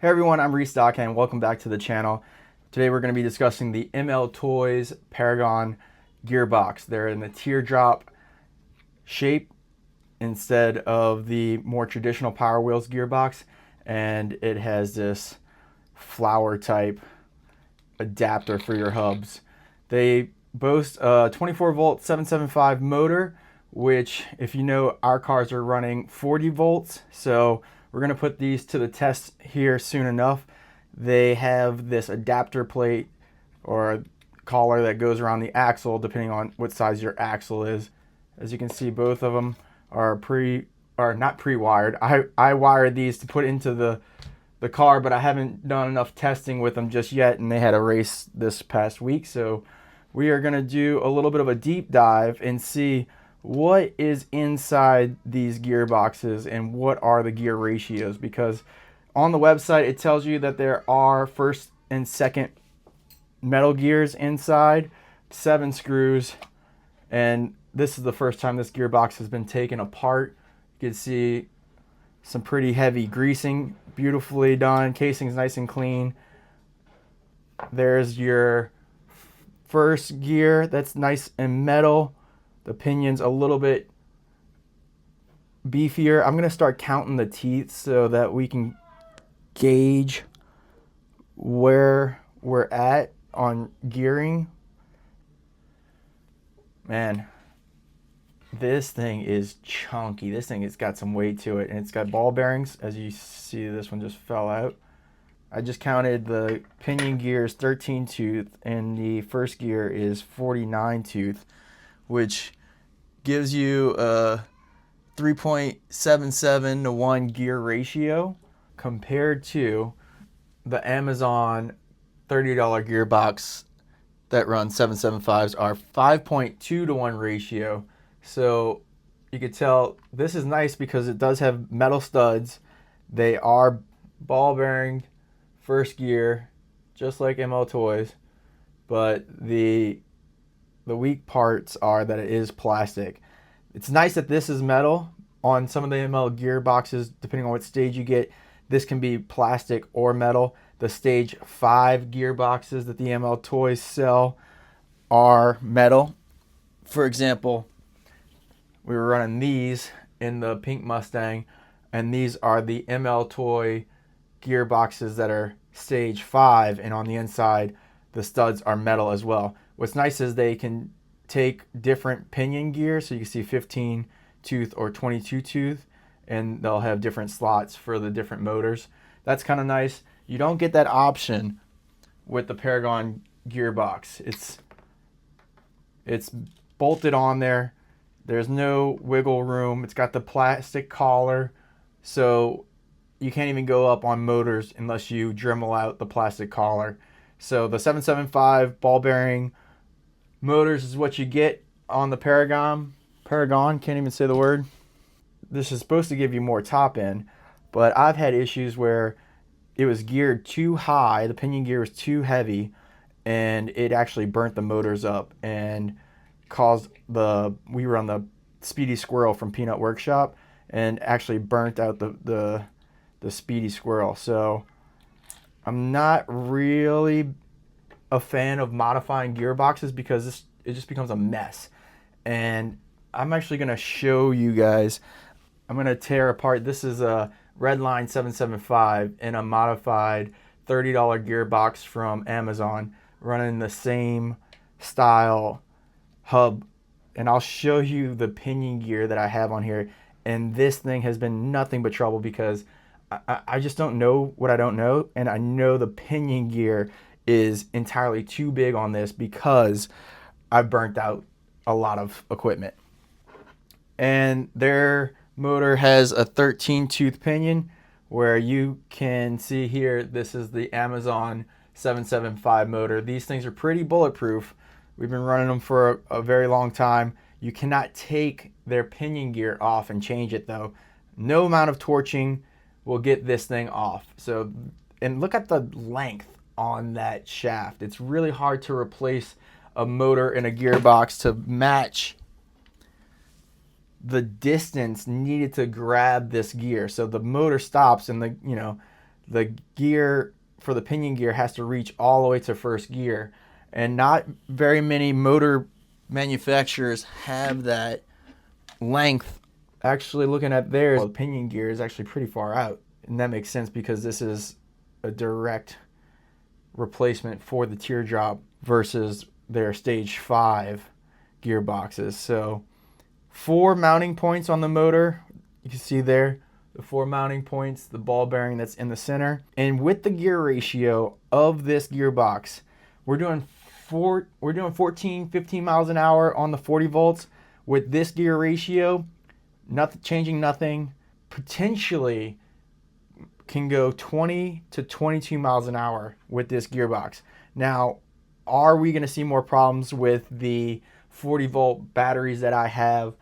Hey everyone, I'm Restock and welcome back to the channel. Today we're going to be discussing the ML Toys Paragon Gearbox. They're in the teardrop shape instead of the more traditional Power Wheels gearbox, and it has this flower type adapter for your hubs. They boast a 24 volt 775 motor, which, if you know, our cars are running 40 volts, so we're going to put these to the test here soon enough. They have this adapter plate or collar that goes around the axle depending on what size your axle is. As you can see, both of them are not pre-wired. I wired these to put into the car, but I haven't done enough testing with them just yet, and they had a race this past week, so we are going to do a little bit of a deep dive and see what is inside these gearboxes and what are the gear ratios, because on the website it tells you that there are first and second metal gears inside, 7 screws, and this is the first time this gearbox has been taken apart. You can see some pretty heavy greasing, beautifully done, casing's nice and clean. There's your first gear, that's nice and metal. The pinion's a little bit beefier. I'm going to start counting the teeth so that we can gauge where we're at on gearing. Man, this thing is chunky. This thing has got some weight to it, and it's got ball bearings. As you see, this one just fell out. I just counted the pinion gear is 13 tooth, and the first gear is 49 tooth, which gives you a 3.77 to 1 gear ratio compared to the Amazon $30 gearbox that runs 775s are 5.2 to 1 ratio. So you could tell this is nice because it does have metal studs. They are ball bearing first gear, just like ML Toys, but the weak parts are that it is plastic. It's nice that this is metal. On some of the ML gearboxes, depending on what stage you get, this can be plastic or metal. The stage 5 gearboxes that the ML Toys sell are metal. For example, we were running these in the pink Mustang, and these are the ML Toy gearboxes that are stage 5, and on the inside the studs are metal as well. What's nice is they can take different pinion gear, so you can see 15 tooth or 22 tooth, and they'll have different slots for the different motors. That's kind of nice. You don't get that option with the Paragon gearbox. It's bolted on there. There's no wiggle room. It's got the plastic collar, so you can't even go up on motors unless you Dremel out the plastic collar. So the 775 ball bearing motors is what you get on the Paragon, can't even say the word. This is supposed to give you more top end, but I've had issues where it was geared too high, the pinion gear was too heavy, and it actually burnt the motors up and caused we were on the Speedy Squirrel from Peanut Workshop, and actually burnt out the Speedy Squirrel. So I'm not really a fan of modifying gearboxes because it just becomes a mess. And I'm actually going to show you guys. I'm going to tear apart. This is a Redline 775 in a modified $30 gearbox from Amazon running the same style hub, and I'll show you the pinion gear that I have on here. And this thing has been nothing but trouble because I just don't know what I don't know, and I know the pinion gear is entirely too big on this because I've burnt out a lot of equipment. And their motor has a 13 tooth pinion, where you can see here, this is the Amazon 775 motor. These things are pretty bulletproof. We've been running them for a very long time. You cannot take their pinion gear off and change it though. No amount of torching will get this thing off. So, and look at the length on that shaft. It's really hard to replace a motor in a gearbox to match the distance needed to grab this gear. So the motor stops and the gear for the pinion gear has to reach all the way to first gear. And not very many motor manufacturers have that length. Actually, looking at theirs, the pinion gear is actually pretty far out. And that makes sense because this is a direct replacement for the teardrop versus their stage 5 gearboxes. So 4 mounting points on the motor. You can see there the 4 mounting points, the ball bearing that's in the center. And with the gear ratio of this gearbox, we're doing 14, 15 miles an hour on the 40 volts. With this gear ratio, nothing changing, nothing, potentially can go 20 to 22 miles an hour with this gearbox. Now, are we going to see more problems with the 40 volt batteries that I have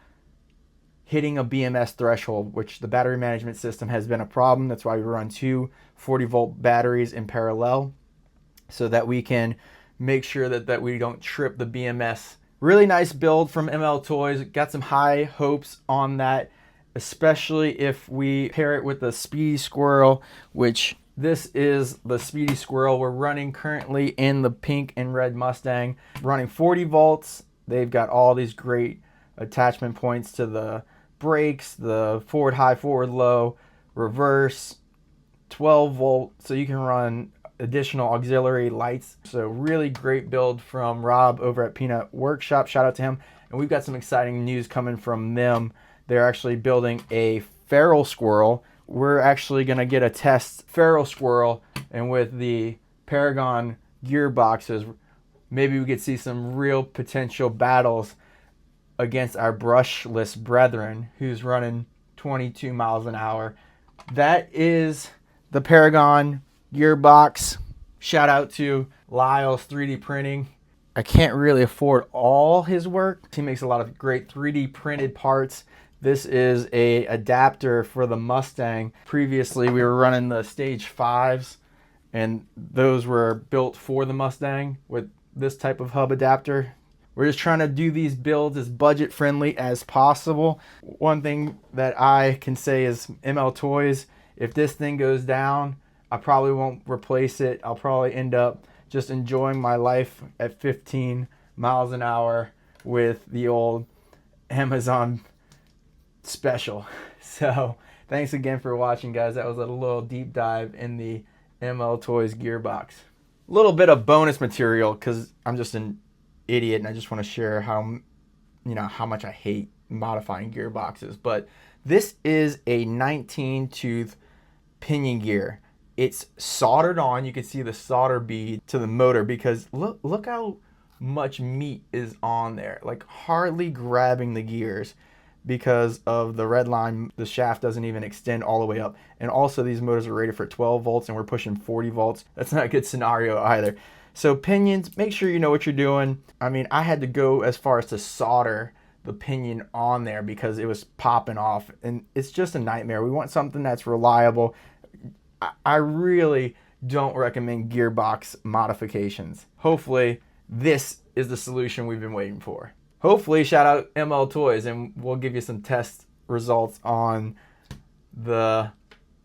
hitting a BMS threshold, which the battery management system has been a problem? That's why we run 2 40 volt batteries in parallel, so that we can make sure that we don't trip the BMS. Really nice build from ML Toys. Got some high hopes on that, especially if we pair it with the Speedy Squirrel, which this is the Speedy Squirrel. We're running currently in the pink and red Mustang, running 40 volts. They've got all these great attachment points to the brakes, the forward high, forward low, reverse, 12 volt, so you can run additional auxiliary lights. So really great build from Rob over at Peanut Workshop. Shout out to him. And we've got some exciting news coming from them. They're actually building a feral squirrel. We're actually going to get a test feral squirrel, and with the Paragon gearboxes, maybe we could see some real potential battles against our brushless brethren who's running 22 miles an hour. That is the Paragon gearbox. Shout out to Lyall's 3D printing. I can't really afford all his work. He makes a lot of great 3D printed parts. This is a adapter for the Mustang. Previously, we were running the stage 5s, and those were built for the Mustang with this type of hub adapter. We're just trying to do these builds as budget friendly as possible. One thing that I can say is ML Toys, if this thing goes down, I probably won't replace it. I'll probably end up just enjoying my life at 15 miles an hour with the old Amazon special. So thanks again for watching, guys. That was a little deep dive in the ML Toys gearbox. A little bit of bonus material because I'm just an idiot and I just want to share how much I hate modifying gearboxes. But this is a 19 tooth pinion gear. It's soldered on. You can see the solder bead to the motor because look how much meat is on there, like hardly grabbing the gears because of the red line. The shaft doesn't even extend all the way up. And also these motors are rated for 12 volts and we're pushing 40 volts. That's not a good scenario either. So pinions, make sure you know what you're doing. I mean, I had to go as far as to solder the pinion on there because it was popping off, and it's just a nightmare. We want something that's reliable. I really don't recommend gearbox modifications. Hopefully this is the solution we've been waiting for. Hopefully, shout out ML Toys, and we'll give you some test results on the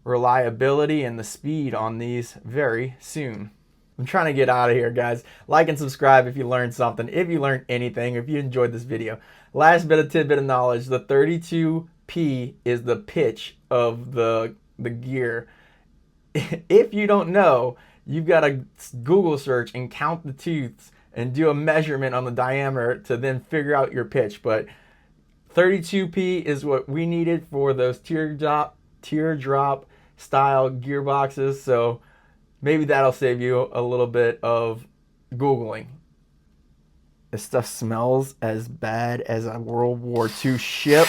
reliability and the speed on these very soon. I'm trying to get out of here, guys. Like and subscribe if you learned something, if you learned anything, if you enjoyed this video. Last bit of tidbit of knowledge, the 32P is the pitch of the gear. If you don't know, you've got to Google search and count the tooths and do a measurement on the diameter to then figure out your pitch. But 32P is what we needed for those teardrop style gearboxes. So maybe that'll save you a little bit of Googling. This stuff smells as bad as a World War II ship.